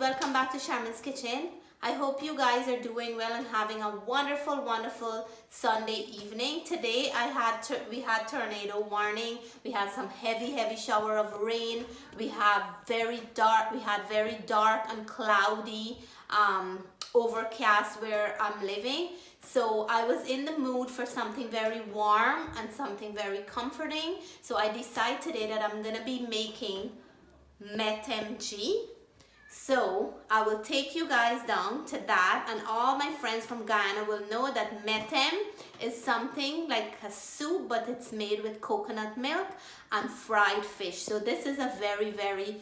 welcome back to Charmin's Kitchen. I hope you guys are doing well and having a wonderful Sunday evening. Today we had tornado warning. We had some heavy shower of rain. We had very dark and cloudy, overcast where I'm living. So I was in the mood for something very warm and something very comforting. So I decided today that I'm gonna be making Metemgee. So I will take you guys down to that, and all my friends from Guyana will know that metem is something like a soup, but it's made with coconut milk and fried fish. So this is a very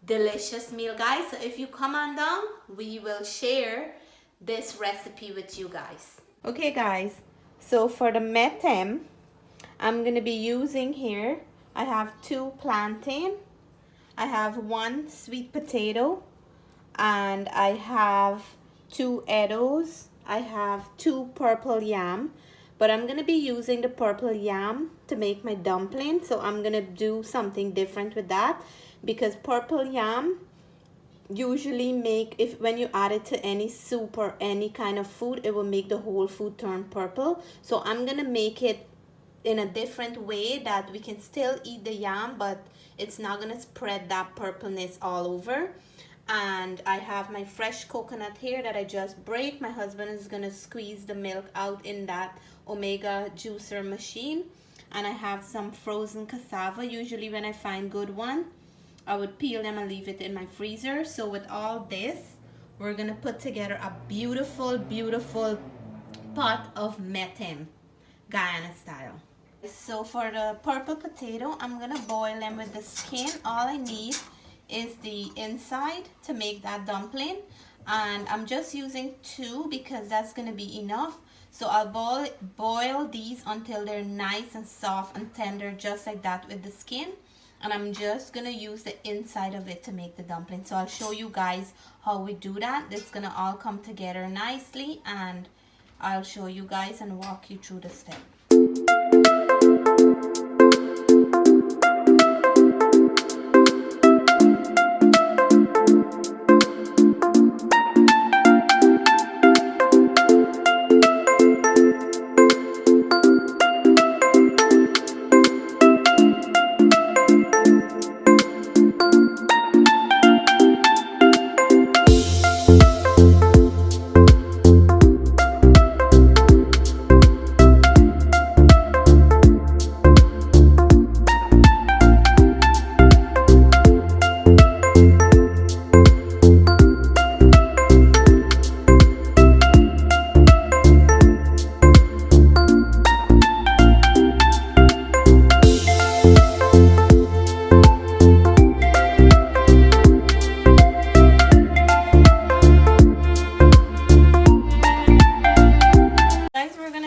delicious meal, guys. So if you come on down, we will share this recipe with you guys. Okay guys, so for the metem, I'm gonna be using here, I have 2 plantain, I have 1 sweet potato, and I have 2 eddoes, I have 2 purple yam, but I'm gonna be using the purple yam to make my dumpling. So I'm gonna do something different with that, because purple yam usually when you add it to any soup or any kind of food, it will make the whole food turn purple. So I'm gonna make it in a different way that we can still eat the yam, but it's not gonna spread that purpleness all over. And I have my fresh coconut here that I just break. My husband is gonna squeeze the milk out in that omega juicer machine. And I have some frozen cassava. Usually when I find good one, I would peel them and leave it in my freezer. So with all this, we're gonna put together a beautiful pot of metem, Guyana style. So for the purple potato, I'm gonna boil them with the skin. All I need is the inside to make that dumpling, and I'm just using 2 because that's gonna be enough. So I'll boil these until they're nice and soft and tender, just like that with the skin. And I'm just gonna use the inside of it to make the dumpling. So I'll show you guys how we do that. It's gonna all come together nicely, and I'll show you guys and walk you through the step.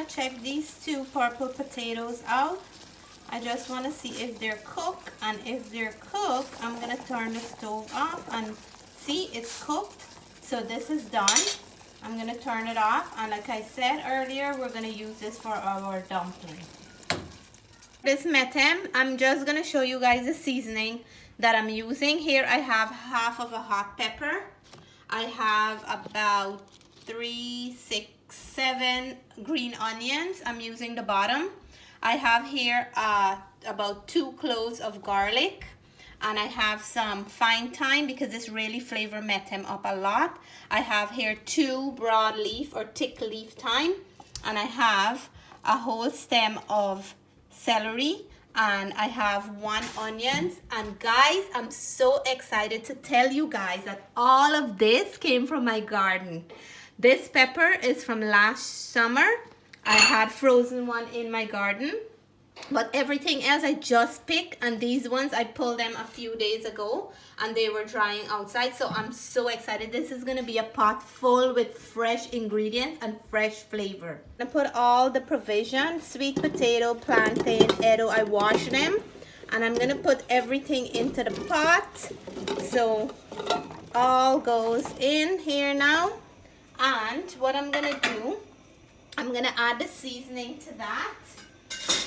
Check these 2 purple potatoes out. I just want to see if they're cooked, and if they're cooked, I'm gonna turn the stove off and see it's cooked. So this is done. I'm gonna turn it off, and like I said earlier, we're gonna use this for our dumpling. This metem, I'm just gonna show you guys the seasoning that I'm using. Here I have half of a hot pepper. I have about 3, 6, 7 green onions. I'm using the bottom. I have here about 2 cloves of garlic, and I have some fine thyme because this really flavor metem up a lot. I have here 2 broadleaf or thick leaf thyme, and I have a whole stem of celery, and I have 1 onion. And guys, I'm so excited to tell you guys that all of this came from my garden. This pepper is from last summer. I had frozen one in my garden, but everything else I just picked, and these ones I pulled them a few days ago and they were drying outside. So I'm so excited. This is gonna be a pot full with fresh ingredients and fresh flavor. I'm gonna put all the provisions: sweet potato, plantain, eddo. I wash them, and I'm gonna put everything into the pot. So all goes in here now. And what I'm gonna do, I'm gonna add the seasoning to that,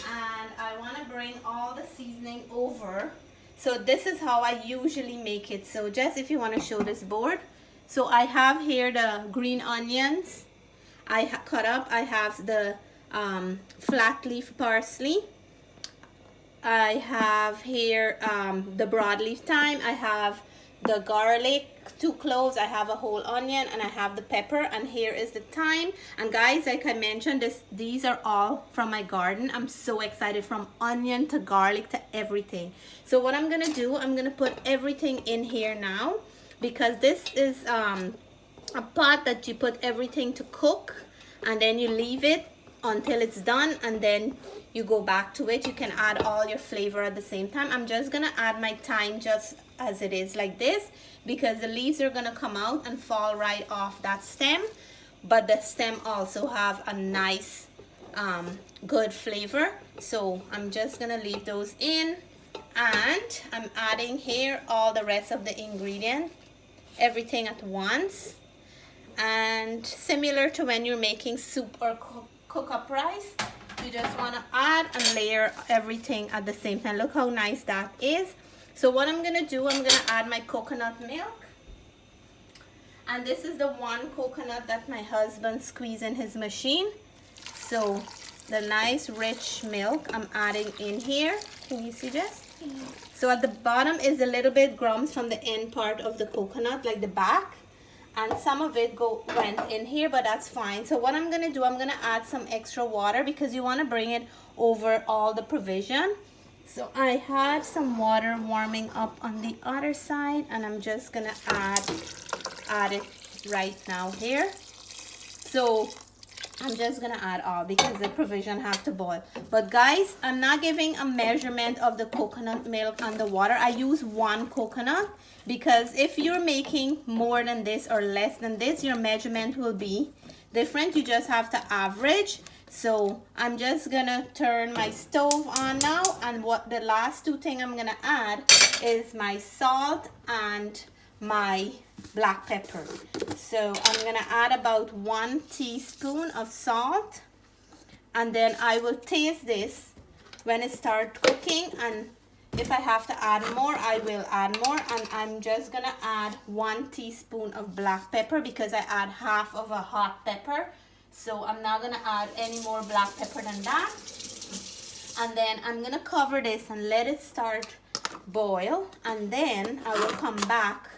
and I want to bring all the seasoning over. So this is how I usually make it. So just if you want to show this board, So I have here the green onions I cut up. I have the flat leaf parsley. I have here the broadleaf thyme. I have the garlic, 2 cloves. I have a whole onion, and I have the pepper, and here is the thyme. And guys, like I mentioned, these are all from my garden. I'm so excited, from onion to garlic to everything. So what I'm gonna do, I'm gonna put everything in here now, because this is a pot that you put everything to cook, and then you leave it until it's done, and then you go back to it. You can add all your flavor at the same time. I'm just gonna add my thyme just as it is, like this, because the leaves are gonna come out and fall right off that stem, but the stem also have a nice good flavor. So I'm just gonna leave those in, and I'm adding here all the rest of the ingredient, everything at once. And similar to when you're making soup or cook up rice, you just want to add and layer everything at the same time. Look how nice that is. So what I'm gonna do, I'm gonna add my coconut milk, and this is the 1 coconut that my husband squeezed in his machine. So the nice rich milk I'm adding in here. Can you see this? So at the bottom is a little bit crumbs from the end part of the coconut, like the back, and some of it went in here, but that's fine. So what I'm gonna do, I'm gonna add some extra water, because you want to bring it over all the provision. So I had some water warming up on the other side, and I'm just gonna add it right now here. So I'm just gonna add all, because the provision have to boil. But guys, I'm not giving a measurement of the coconut milk and the water. I use 1 coconut, because if you're making more than this or less than this, your measurement will be different. You just have to average. So I'm just gonna turn my stove on now, and what the last 2 things I'm gonna add is my salt and my black pepper. So I'm gonna add about 1 teaspoon of salt, and then I will taste this when it starts cooking, and if I have to add more, I will add more. And I'm just gonna add 1 teaspoon of black pepper, because I add half of a hot pepper, so I'm not gonna add any more black pepper than that. And then I'm gonna cover this and let it start boil, and then I will come back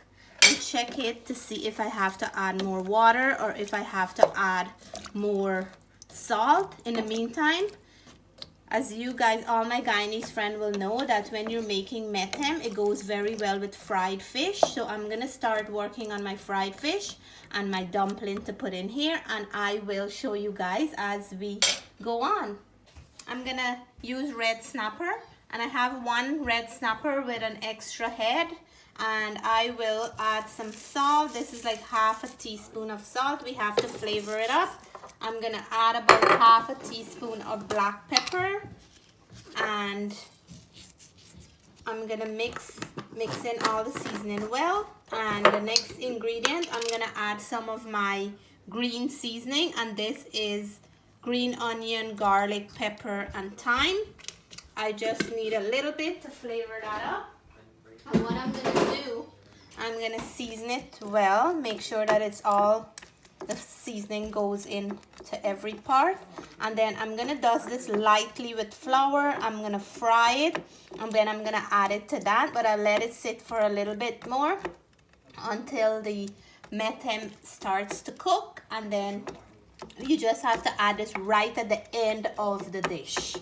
and check it to see if I have to add more water or if I have to add more salt. In the meantime, as you guys, all my Guyanese friends will know, that when you're making metem, it goes very well with fried fish. So I'm gonna start working on my fried fish and my dumpling to put in here, and I will show you guys as we go on. I'm gonna use red snapper, and I have 1 red snapper with an extra head, and I will add some salt. This is like half a teaspoon of salt. We have to flavor it up. I'm gonna add about half a teaspoon of black pepper, and I'm gonna mix in all the seasoning well. And the next ingredient, I'm gonna add some of my green seasoning, and this is green onion, garlic, pepper, and thyme. I just need a little bit to flavor that up. And what I'm gonna do, I'm gonna season it well, make sure that it's all, the seasoning goes in to every part, and then I'm gonna dust this lightly with flour. I'm gonna fry it, and then I'm gonna add it to that, but I'll let it sit for a little bit more until the metem starts to cook, and then you just have to add this right at the end of the dish.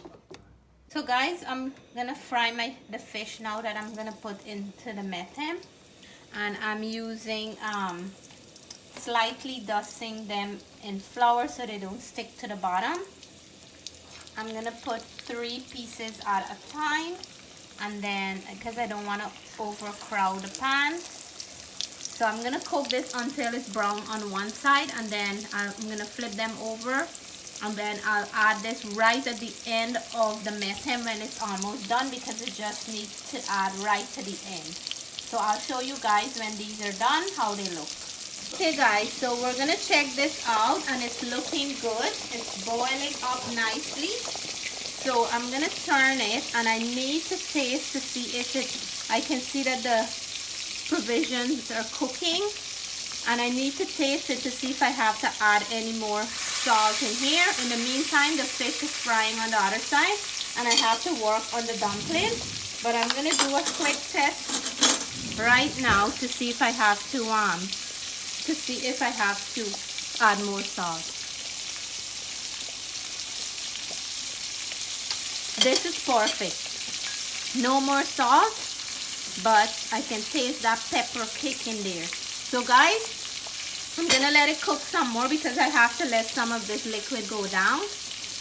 So guys, I'm gonna fry the fish now that I'm gonna put into the metem, and I'm using slightly dusting them in flour so they don't stick to the bottom. I'm gonna put 3 pieces at a time, and then because I don't want to overcrowd the pan, so I'm gonna cook this until it's brown on one side, and then I'm gonna flip them over, and then I'll add this right at the end of the metem when it's almost done, because it just needs to add right to the end. So I'll show you guys when these are done how they look. Okay guys, so we're gonna check this out, and it's looking good. It's boiling up nicely. So I'm gonna turn it, and I need to taste to see if I can see that the provisions are cooking, and I need to taste it to see if I have to add any more salt in here. In the meantime, the fish is frying on the other side, and I have to work on the dumpling. But I'm gonna do a quick test right now to see if I have to add more salt. This is perfect. No more salt, but I can taste that pepper kick in there. So guys, I'm gonna let it cook some more because I have to let some of this liquid go down.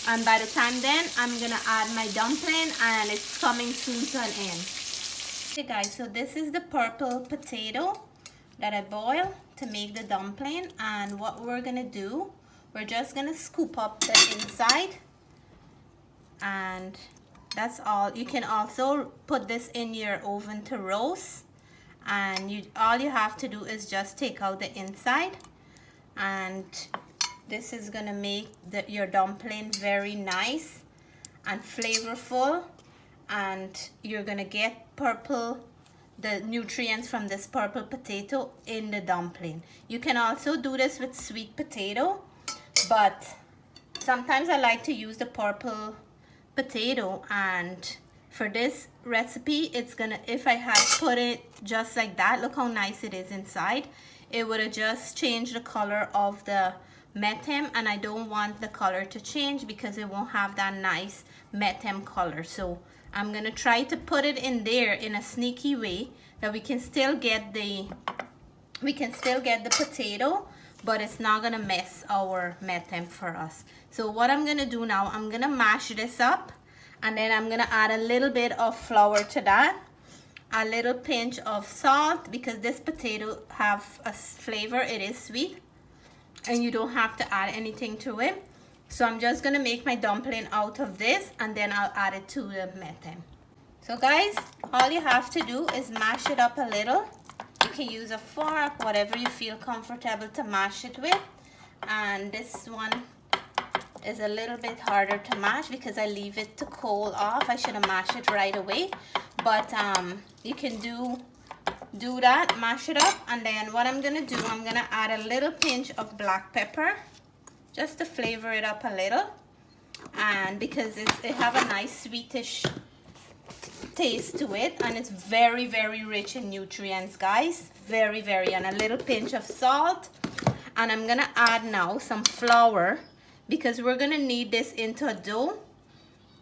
And by the time then, I'm gonna add my dumpling, and it's coming soon to an end. Okay guys, so this is the purple potato that I boiled to make the dumpling. And what we're gonna do, we're just gonna scoop up the inside, and that's all. You can also put this in your oven to roast, and all you have to do is just take out the inside, and this is gonna make your dumpling very nice and flavorful, and you're gonna get the nutrients from this purple potato in the dumpling. You can also do this with sweet potato, but sometimes I like to use the purple potato, and for this recipe, if I had put it just like that, look how nice it is inside, it would have just changed the color of the metem, and I don't want the color to change because it won't have that nice metem color. So I'm gonna try to put it in there in a sneaky way that we can still get the potato, but it's not gonna mess our metem for us. So what I'm gonna do now, I'm gonna mash this up, and then I'm gonna add a little bit of flour to that, a little pinch of salt, because this potato have a flavor, it is sweet, and you don't have to add anything to it. So I'm just gonna make my dumpling out of this, and then I'll add it to the metem. So guys, all you have to do is mash it up a little. You can use a fork, whatever you feel comfortable to mash it with. And this one is a little bit harder to mash because I leave it to cool off. I should have mashed it right away, but you can do that, mash it up. And then what I'm gonna do, I'm gonna add a little pinch of black pepper just to flavor it up a little, and because it have a nice sweetish taste to it, and it's very, very rich in nutrients, guys, very, very. And a little pinch of salt, and I'm gonna add now some flour because we're gonna knead this into a dough,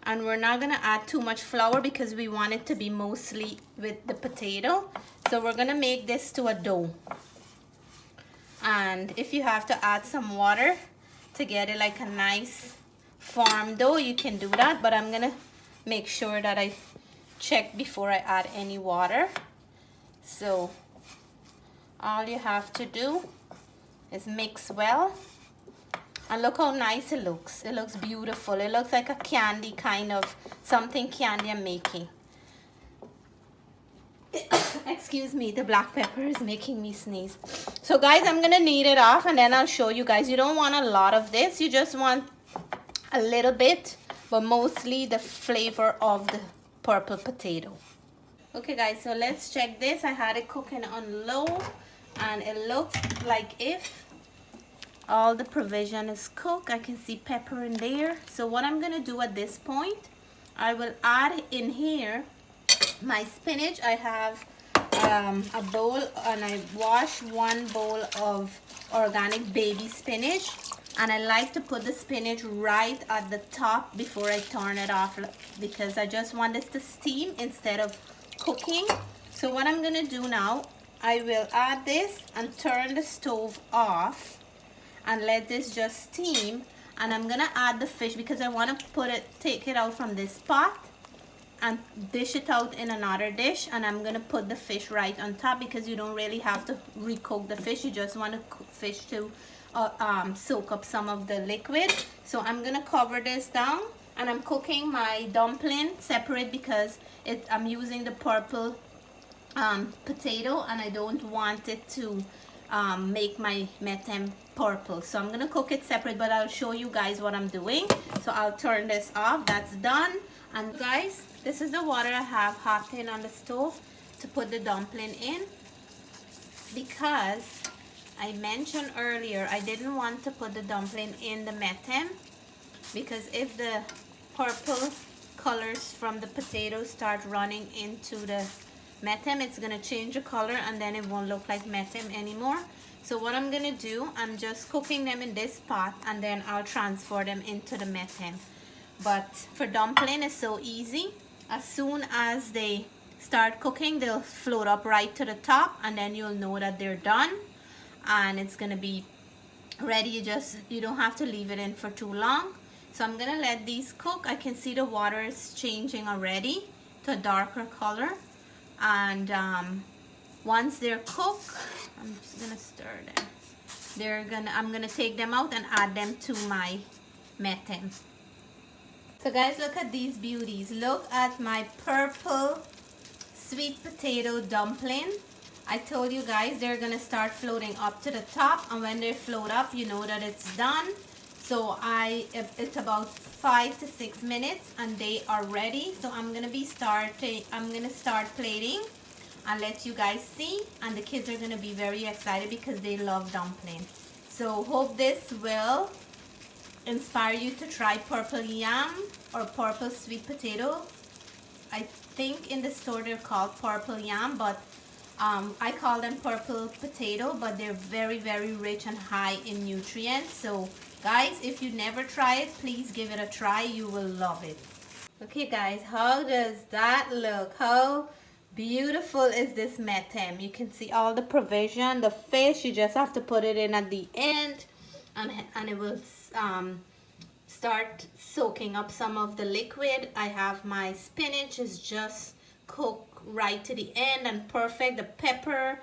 and we're not gonna add too much flour because we want it to be mostly with the potato. So we're gonna make this to a dough, and if you have to add some water to get it like a nice firm dough, you can do that, but I'm gonna make sure that I check before I add any water. So all you have to do is mix well, and look how nice it looks. It looks beautiful. It looks like a candy, kind of something candy I'm making. Excuse me, the black pepper is making me sneeze. So guys, I'm gonna knead it off, and then I'll show you guys. You don't want a lot of this, you just want a little bit, but mostly the flavor of the purple potato. Okay guys, so let's check this. I had it cooking on low, and it looks like if all the provision is cooked. I can see pepper in there. So what I'm gonna do at this point, I will add in here my spinach. I have a bowl, and I wash one bowl of organic baby spinach, and I like to put the spinach right at the top before I turn it off, because I just want this to steam instead of cooking. So what I'm gonna do now, I will add this and turn the stove off and let this just steam, and I'm gonna add the fish because I want to take it out from this pot and dish it out in another dish, and I'm gonna put the fish right on top because you don't really have to recook the fish. You just want the fish to soak up some of the liquid. So I'm gonna cover this down, and I'm cooking my dumpling separate because I'm using the purple potato, and I don't want it to make my metem purple. So I'm gonna cook it separate, but I'll show you guys what I'm doing. So I'll turn this off. That's done. And guys, this is the water I have hotting on the stove to put the dumpling in, because I mentioned earlier I didn't want to put the dumpling in the metem because if the purple colors from the potatoes start running into the metem, it's gonna change the color and then it won't look like metem anymore. So what I'm gonna do, I'm just cooking them in this pot and then I'll transfer them into the metem. But for dumpling, it's so easy. As soon as they start cooking, they'll float up right to the top and then you'll know that they're done and it's gonna be ready. You don't have to leave it in for too long. So I'm gonna let these cook. I can see the water is changing already to a darker color, and once they're cooked, I'm just gonna stir them. I'm gonna take them out and add them to my metem. So guys, look at these beauties. Look at my purple sweet potato dumpling. I told you guys they're gonna start floating up to the top, and when they float up, you know that it's done. So it's about 5 to 6 minutes and they are ready. So I'm gonna start plating and let you guys see, and the kids are gonna be very excited because they love dumpling. So hope this will inspire you to try purple yam or purple sweet potato. I think in the store they're called purple yam, but I call them purple potato, but they're very, very rich and high in nutrients. So guys, if you never try it, please give it a try. You will love it. Okay guys, how does that look? How beautiful is this metem? You can see all the provision. The fish, you just have to put it in at the end and it will start soaking up some of the liquid. I have my spinach is just cooked right to the end and perfect. The pepper,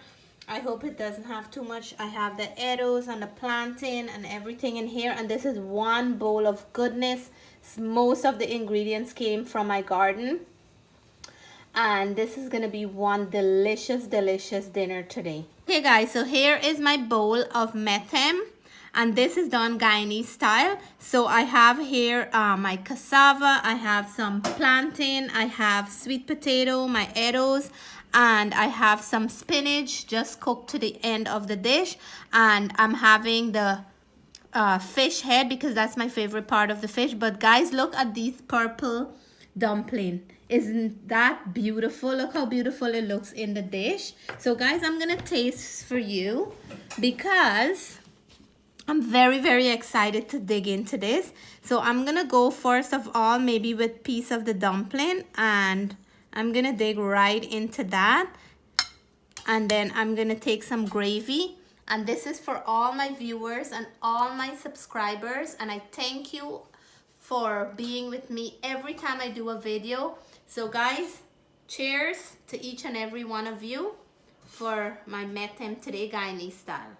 I hope it doesn't have too much. I have the eddoes and the plantain and everything in here, and this is one bowl of goodness. Most of the ingredients came from my garden, and this is gonna be one delicious dinner today. Okay guys, so here is my bowl of metem, and this is done Guyanese style. So I have here my cassava, I have some plantain, I have sweet potato, my eddoes, and I have some spinach just cooked to the end of the dish, and I'm having the fish head because that's my favorite part of the fish. But guys, look at these purple dumpling. Isn't that beautiful? Look how beautiful it looks in the dish. So guys, I'm gonna taste for you because I'm very, very excited to dig into this. So I'm gonna go first of all maybe with piece of the dumpling, and I'm gonna dig right into that, and then I'm gonna take some gravy, and this is for all my viewers and all my subscribers, and I thank you for being with me every time I do a video. So guys, cheers to each and every one of you for my metem today, Guyanese style.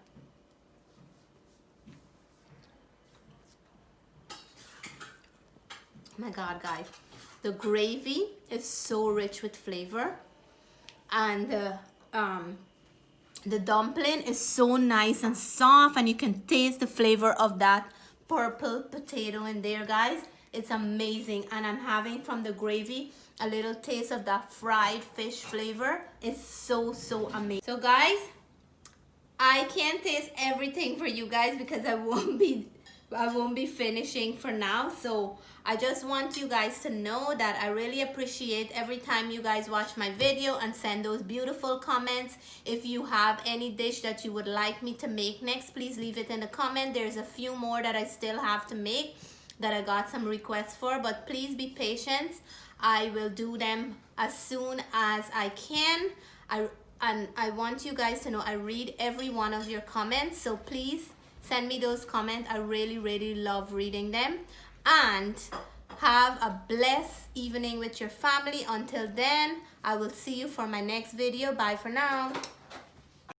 Oh my God, guys, the gravy is so rich with flavor, and the dumpling is so nice and soft, and you can taste the flavor of that purple potato in there, guys. It's amazing, and I'm having from the gravy a little taste of that fried fish flavor. It's so amazing. So guys, I can't taste everything for you guys because I won't be finishing for now. So I just want you guys to know that I really appreciate every time you guys watch my video and send those beautiful comments. If you have any dish that you would like me to make next, please leave it in the comment. There's a few more that I still have to make that I got some requests for, but please be patient. I will do them as soon as I can. And I want you guys to know I read every one of your comments, so please send me those comments. I really love reading them. And have a blessed evening with your family. Until then, I will see you for my next video. Bye for now.